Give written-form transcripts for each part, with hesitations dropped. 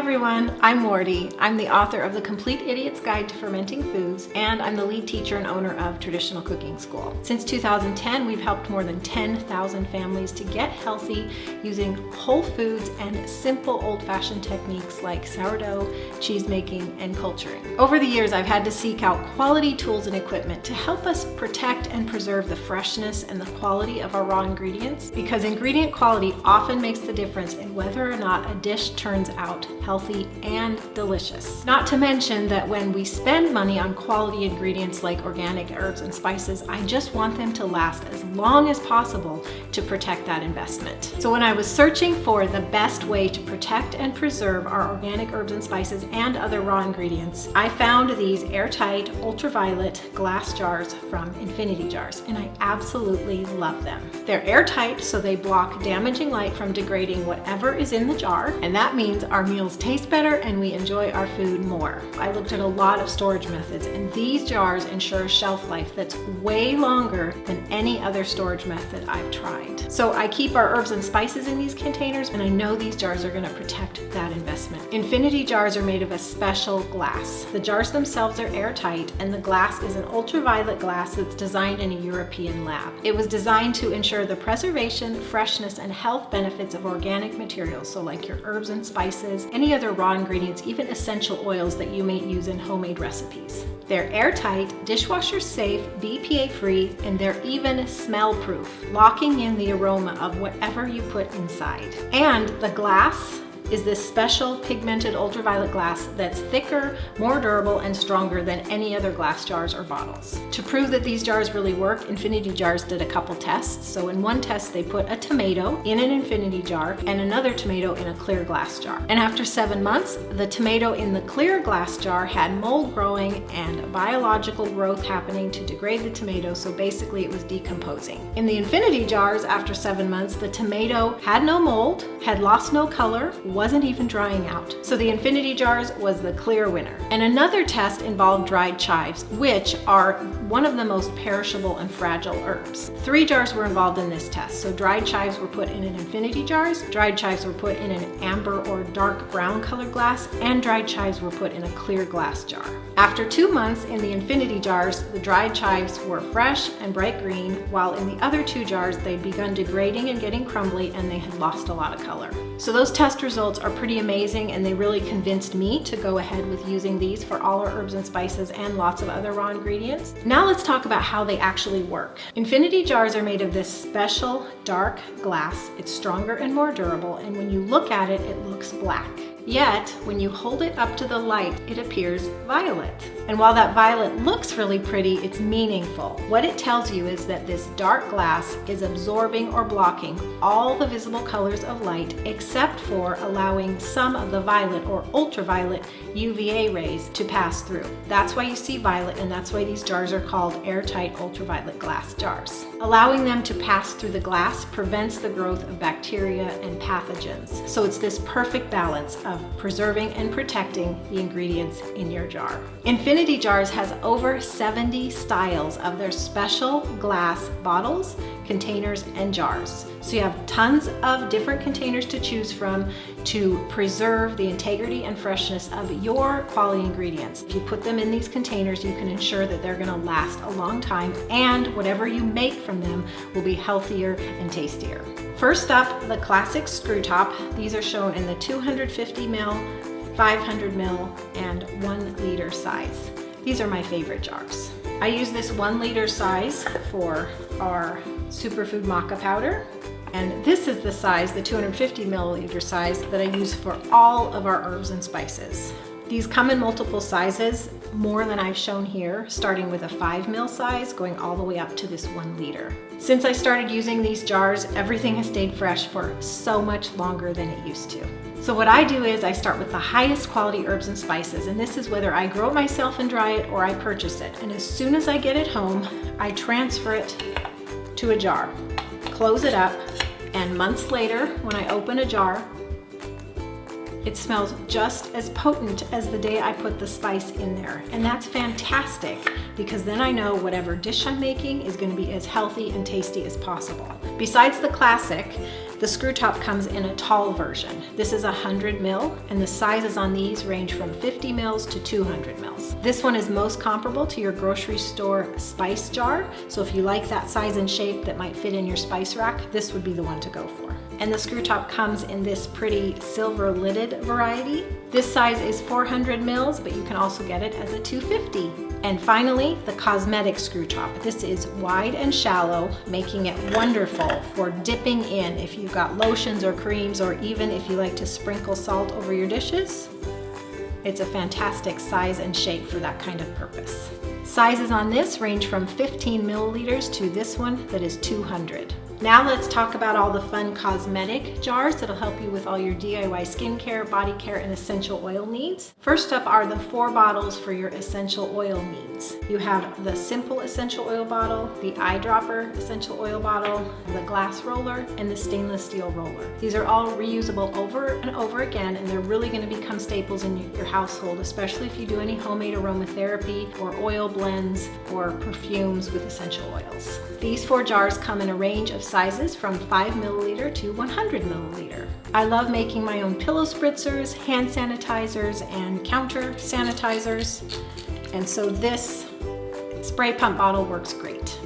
everyone, I'm Wardee. I'm the author of The Complete Idiot's Guide to Fermenting Foods, and I'm the lead teacher and owner of Traditional Cooking School. Since 2010, we've helped more than 10,000 families to get healthy using whole foods and simple old-fashioned techniques like sourdough, cheese making, and culturing. Over the years, I've had to seek out quality tools and equipment to help us protect and preserve the freshness and the quality of our raw ingredients, because ingredient quality often makes the difference in whether or not a dish turns out healthy and delicious. Not to mention that when we spend money on quality ingredients like organic herbs and spices, I just want them to last as long as possible to protect that investment. So when I was searching for the best way to protect and preserve our organic herbs and spices and other raw ingredients, I found these airtight ultraviolet glass jars from Infinity Jars, and I absolutely love them. They're airtight, so they block damaging light from degrading whatever is in the jar, and that means our meals taste better and we enjoy our food more. I looked at a lot of storage methods, and these jars ensure a shelf life that's way longer than any other storage method I've tried. So I keep our herbs and spices in these containers, and I know these jars are going to protect that investment. Infinity Jars are made of a special glass. The jars themselves are airtight, and the glass is an ultraviolet glass that's designed in a European lab. It was designed to ensure the preservation, freshness, and health benefits of organic materials, so like your herbs and spices, any other raw ingredients, even essential oils that you may use in homemade recipes. They're airtight, dishwasher safe, BPA free, and they're even smell proof, locking in the aroma of whatever you put inside. And the glass is this special pigmented ultraviolet glass that's thicker, more durable, and stronger than any other glass jars or bottles. To prove that these jars really work, Infinity Jars did a couple tests. So in one test, they put a tomato in an Infinity Jar and another tomato in a clear glass jar. And after 7 months, the tomato in the clear glass jar had mold growing and biological growth happening to degrade the tomato, so basically it was decomposing. In the Infinity Jars, after 7 months, the tomato had no mold, had lost no color, wasn't even drying out. So the Infinity Jars was the clear winner. And another test involved dried chives, which are one of the most perishable and fragile herbs. 3 jars were involved in this test. So dried chives were put in an Infinity Jars, dried chives were put in an amber or dark brown colored glass, and dried chives were put in a clear glass jar. After 2 months in the Infinity Jars, the dried chives were fresh and bright green, while in the other 2 jars, they'd begun degrading and getting crumbly, and they had lost a lot of color. So those test results are pretty amazing, and they really convinced me to go ahead with using these for all our herbs and spices and lots of other raw ingredients. Now let's talk about how they actually work. Infinity Jars are made of this special dark glass. It's stronger and more durable, and when you look at it, it looks black. Yet, when you hold it up to the light, it appears violet. And while that violet looks really pretty, it's meaningful. What it tells you is that this dark glass is absorbing or blocking all the visible colors of light, except for allowing some of the violet or ultraviolet UVA rays to pass through. That's why you see violet, and that's why these jars are called airtight ultraviolet glass jars. Allowing them to pass through the glass prevents the growth of bacteria and pathogens. So it's this perfect balance of preserving and protecting the ingredients in your jar. Infinity Jars has over 70 styles of their special glass bottles, containers, and jars. So you have tons of different containers to choose from to preserve the integrity and freshness of your quality ingredients. If you put them in these containers, you can ensure that they're going to last a long time, and whatever you make from them will be healthier and tastier. First up, the classic screw top. These are shown in the 250 ml, 500 ml, and 1 liter size. These are my favorite jars. I use this 1 liter size for our superfood maca powder. And this is the size, the 250 milliliter size, that I use for all of our herbs and spices. These come in multiple sizes, more than I've shown here, starting with a 5 ml size, going all the way up to this 1 liter. Since I started using these jars, everything has stayed fresh for so much longer than it used to. So what I do is I start with the highest quality herbs and spices, and this is whether I grow it myself and dry it or I purchase it. And as soon as I get it home, I transfer it to a jar, close it up, and months later, when I open a jar, It smells just as potent as the day I put the spice in there. And that's fantastic because then I know whatever dish I'm making is going to be as healthy and tasty as possible. Besides the classic, the screw top comes in a tall version. This is 100 mil, and the sizes on these range from 50 mils to 200 mils. This one is most comparable to your grocery store spice jar, so if you like that size and shape that might fit in your spice rack, this would be the one to go for. And the screw top comes in this pretty silver lidded variety. This size is 400 mils, but you can also get it as a 250. And finally, the cosmetic screw top. This is wide and shallow, making it wonderful for dipping in if you've got lotions or creams, or even if you like to sprinkle salt over your dishes. It's a fantastic size and shape for that kind of purpose. Sizes on this range from 15 milliliters to this one that is 200. Now let's talk about all the fun cosmetic jars that'll help you with all your DIY skincare, body care, and essential oil needs. First up are the 4 bottles for your essential oil needs. You have the simple essential oil bottle, the eyedropper essential oil bottle, the glass roller, and the stainless steel roller. These are all reusable over and over again, and they're really going to become staples in your household, especially if you do any homemade aromatherapy or oil blends or perfumes with essential oils. These 4 jars come in a range of sizes from 5 milliliter to 100 milliliter. I love making my own pillow spritzers, hand sanitizers, and counter sanitizers. And so this spray pump bottle works great.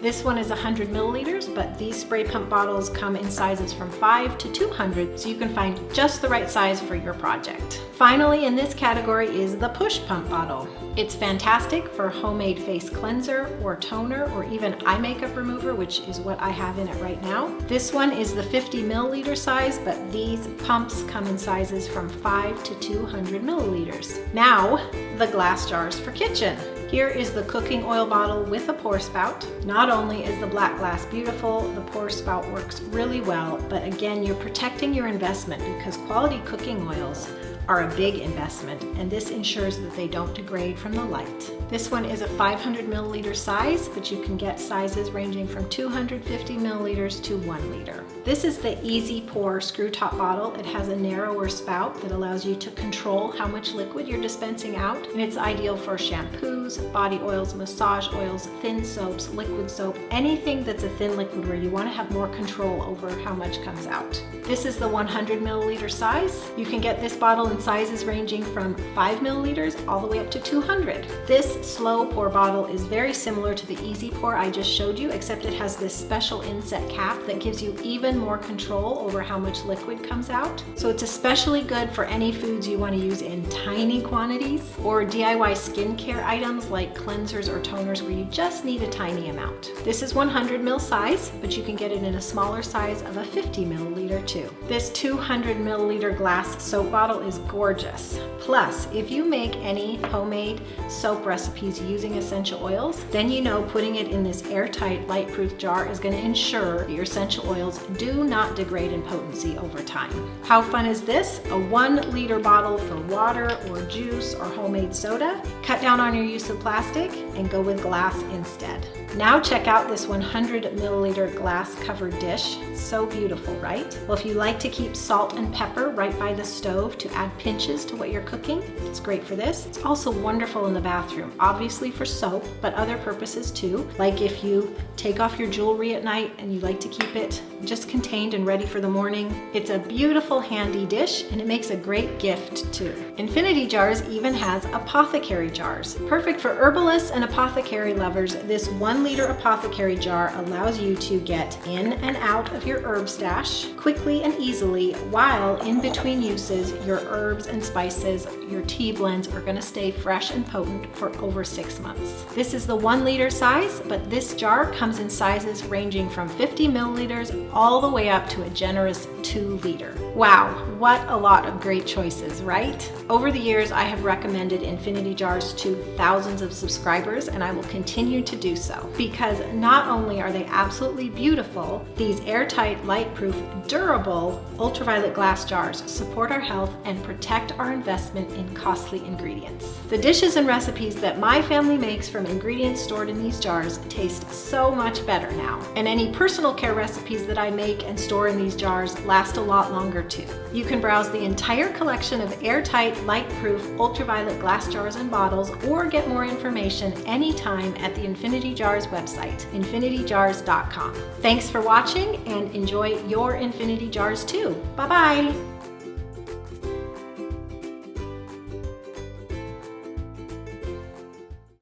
This one is 100 milliliters, but these spray pump bottles come in sizes from 5 to 200, so you can find just the right size for your project. Finally, in this category is the push pump bottle. It's fantastic for homemade face cleanser or toner or even eye makeup remover, which is what I have in it right now. This one is the 50 milliliter size, but these pumps come in sizes from 5 to 200 milliliters. Now, the glass jars for kitchen. Here is the cooking oil bottle with a pour spout. Not only is the black glass beautiful, the pour spout works really well, but again, you're protecting your investment because quality cooking oils are a big investment, and this ensures that they don't degrade from the light. This one is a 500 milliliter size, but you can get sizes ranging from 250 milliliters to 1 liter. This is the Easy Pour screw top bottle. It has a narrower spout that allows you to control how much liquid you're dispensing out, and it's ideal for shampoos, body oils, massage oils, thin soaps, liquid soap, anything that's a thin liquid where you want to have more control over how much comes out. This is the 100 milliliter size. You can get this bottle in sizes ranging from 5 milliliters all the way up to 200. This slow pour bottle is very similar to the Easy Pour I just showed you, except it has this special inset cap that gives you even more control over how much liquid comes out. So it's especially good for any foods you want to use in tiny quantities, or DIY skincare items like cleansers or toners where you just need a tiny amount. This is 100 ml size, but you can get it in a smaller size of a 50 milliliter too. This 200 milliliter glass soap bottle is gorgeous. Plus, if you make any homemade soap recipes using essential oils, then you know putting it in this airtight, light-proof jar is going to ensure that your essential oils do not degrade in potency over time. How fun is this? A 1 liter bottle for water or juice or homemade soda. Cut down on your use of plastic and go with glass instead. Now check out this 100 milliliter glass covered dish. So beautiful, right? Well, if you like to keep salt and pepper right by the stove to add pinches to what you're cooking, it's great for this. It's also wonderful in the bathroom, obviously for soap, but other purposes too. Like if you take off your jewelry at night and you like to keep it just contained and ready for the morning. It's a beautiful handy dish, and it makes a great gift too. Infinity Jars even has apothecary jars. Perfect for herbalists and apothecary lovers, this 1 liter apothecary jar allows you to get in and out of your herb stash quickly and easily, while in between uses, your herbs and spices, your tea blends are going to stay fresh and potent for over 6 months. This is the 1 liter size, but this jar comes in sizes ranging from 50 milliliters all the way up to a generous 2 liter. Wow, what a lot of great choices, right? Over the years, I have recommended Infinity Jars to thousands of subscribers, and I will continue to do so, because not only are they absolutely beautiful, these airtight, light-proof, durable, ultraviolet glass jars support our health and protect our investment in costly ingredients. The dishes and recipes that my family makes from ingredients stored in these jars taste so much better now. And any personal care recipes that I make and store in these jars last a lot longer too. You can browse the entire collection of airtight, light-proof, ultraviolet glass jars and bottles, or get more information anytime at the Infinity Jars website, infinityjars.com. Thanks for watching and enjoy your Infinity Jars too. Bye-bye.